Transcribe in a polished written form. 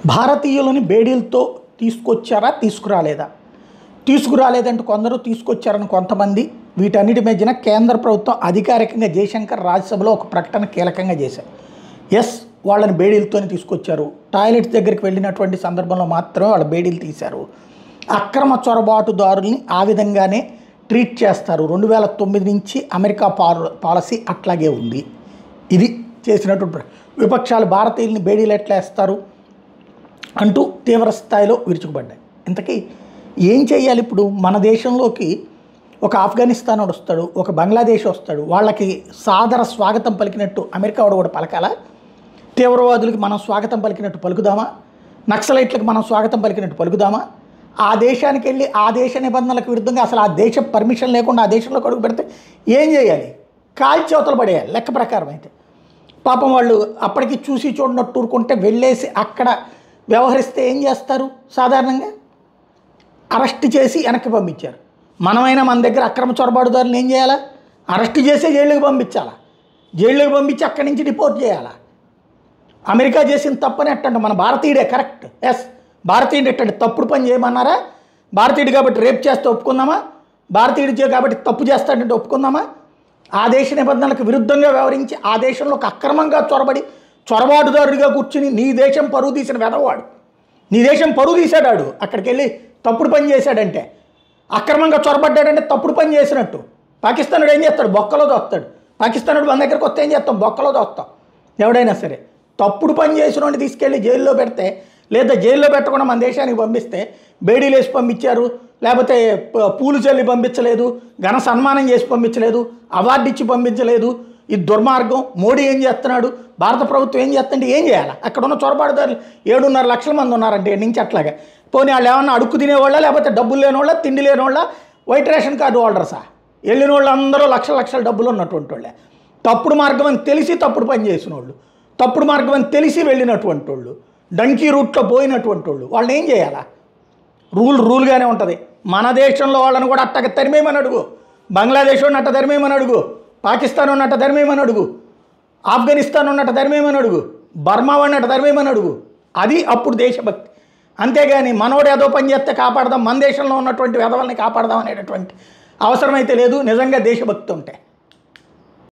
భారతీయులని బేడీలతో తీసుకొచ్చారా తీసుకురాలేదా? తీసుకురాలేదంటే కొందరు, తీసుకొచ్చారని కొంతమంది. వీటన్నిటి మధ్యన కేంద్ర ప్రభుత్వం అధికారికంగా జయశంకర్ రాజ్యసభలో ఒక ప్రకటన కీలకంగా చేశారు. ఎస్, వాళ్ళని బేడీలతోనే తీసుకొచ్చారు. టాయిలెట్స్ దగ్గరికి వెళ్ళినటువంటి సందర్భంలో మాత్రమే వాళ్ళ బేడీలు తీశారు. అక్రమ చొరబాటుదారుల్ని ఆ విధంగానే ట్రీట్ చేస్తారు. 2009 నుంచి అమెరికా పాలసీ అట్లాగే ఉంది. ఇది చేసినటువంటి విపక్షాలు భారతీయుల్ని బేడీలు ఎట్లా వేస్తారు అంటూ తీవ్ర స్థాయిలో విరుచుకుపడ్డాయి. ఇంతకీ ఏం చేయాలి ఇప్పుడు? మన దేశంలోకి ఒక ఆఫ్ఘనిస్తాన్ వాడు వస్తాడు, ఒక బంగ్లాదేశ్ వస్తాడు. వాళ్ళకి సాదర స్వాగతం పలికినట్టు అమెరికా వాడు కూడా పలకాలా? తీవ్రవాదులకి మనం స్వాగతం పలికినట్టు పలుకుదామా? నక్సలైట్లకు మనం స్వాగతం పలికినట్టు పలుకుదామా? ఆ దేశానికి వెళ్ళి ఆ దేశ నిబంధనలకు విరుద్ధంగా అసలు ఆ దేశ పర్మిషన్ లేకుండా ఆ దేశంలోకి అడుగు పెడితే ఏం చేయాలి? కాల్చి అవతల పడేయాలి లెక్క ప్రకారం. అయితే పాపం వాళ్ళు అప్పటికి చూసి చూడనట్టు ఊరుకుంటే వెళ్ళేసి అక్కడ వ్యవహరిస్తే ఏం చేస్తారు? సాధారణంగా అరెస్ట్ చేసి వెనక్కి పంపించారు. మనమైనా మన దగ్గర అక్రమ చొరబాటుదారులను ఏం చేయాలా? అరెస్ట్ చేసి జైలుకి పంపించాలా? జైలుకి పంపించి అక్కడి నుంచి డిపోర్ట్ చేయాలా? అమెరికా చేసిన తప్పని ఎట్టండి, మన భారతీయుడే కరెక్ట్. ఎస్, భారతీయుడు ఎట్టండి తప్పుడు పని చేయమన్నారా? భారతీయుడు కాబట్టి రేప్ చేస్తే ఒప్పుకుందామా? భారతీయుడు కాబట్టి తప్పు చేస్తాడంటే ఒప్పుకుందామా? ఆ దేశ నిబంధనలకు విరుద్ధంగా వ్యవహరించి ఆ దేశంలోకి అక్రమంగా చొరబడి చొరబాటుదారుడిగా కూర్చుని నీ దేశం పరువు తీసిన వెదవాడు, నీ దేశం పరువు తీసాడాడు. అక్కడికి వెళ్ళి తప్పుడు పని చేశాడంటే, అక్రమంగా చొరబడ్డాడంటే తప్పుడు పని చేసినట్టు. పాకిస్తానుడు ఏం చేస్తాడు? బొక్కలో దోస్తాడు. పాకిస్తానుడు మన దగ్గరకు వస్తే ఏం చేస్తాం? బొక్కలో దోస్తాం. ఎవడైనా సరే తప్పుడు పని చేసిన వాడిని తీసుకెళ్ళి జైల్లో పెడితే, లేదా జైల్లో పెట్టకుండా మన దేశానికి పంపిస్తే బేడీలు వేసి పంపించారు, లేకపోతే పూలు చల్లి పంపించలేదు, ఘన సన్మానం చేసి పంపించలేదు, అవార్డు ఇచ్చి పంపించలేదు. ఇది దుర్మార్గం. మోడీ ఏం చేస్తున్నాడు? భారత ప్రభుత్వం ఏం చేస్తుంటే ఏం చేయాలి? అక్కడ ఉన్న చొరబాటుదారులు 7.5 లక్షల మంది ఉన్నారంటే నుంచి అట్లాగా. పోనీ వాళ్ళు ఏమన్నా అడుక్కు తినేవాళ్ళ, లేకపోతే డబ్బులు లేనివాళ్ళ, తిండి లేనివాళ్ళ, వైట్ రేషన్ కార్డు హోల్డర్సా? వెళ్ళిన వాళ్ళు అందరూ లక్షల డబ్బులు ఉన్నటువంటి వాళ్ళే. తప్పుడు మార్గం అని తెలిసి తప్పుడు పని చేసిన వాళ్ళు, తప్పుడు మార్గం అని తెలిసి వెళ్ళినటువంటి వాళ్ళు, డంకీ రూట్లో పోయినటువంటి వాళ్ళు, వాళ్ళని ఏం చేయాలా? రూల్గానే ఉంటుంది. మన దేశంలో వాళ్ళని కూడా అట్టగ తరిమేమని అడుగు, బంగ్లాదేశ్ ఉన్నట్ట తరిమేమని అడుగు, పాకిస్తాన్ ఉన్నట్ట తరిమేమని అడుగు, ఆఫ్ఘనిస్తాన్ ఉన్నట్ట తరిమేమని అడుగు, బర్మా ఉన్నట్ట తరిమేమని అడుగు. అది అప్పుడు దేశభక్తి. అంతేగాని మనోడు ఏదో పని చేస్తే కాపాడదాం, మన దేశంలో ఉన్నటువంటి వెధవల్ని కాపాడదాం అనేటటువంటి అవసరమైతే లేదు నిజంగా దేశభక్తి ఉంటే.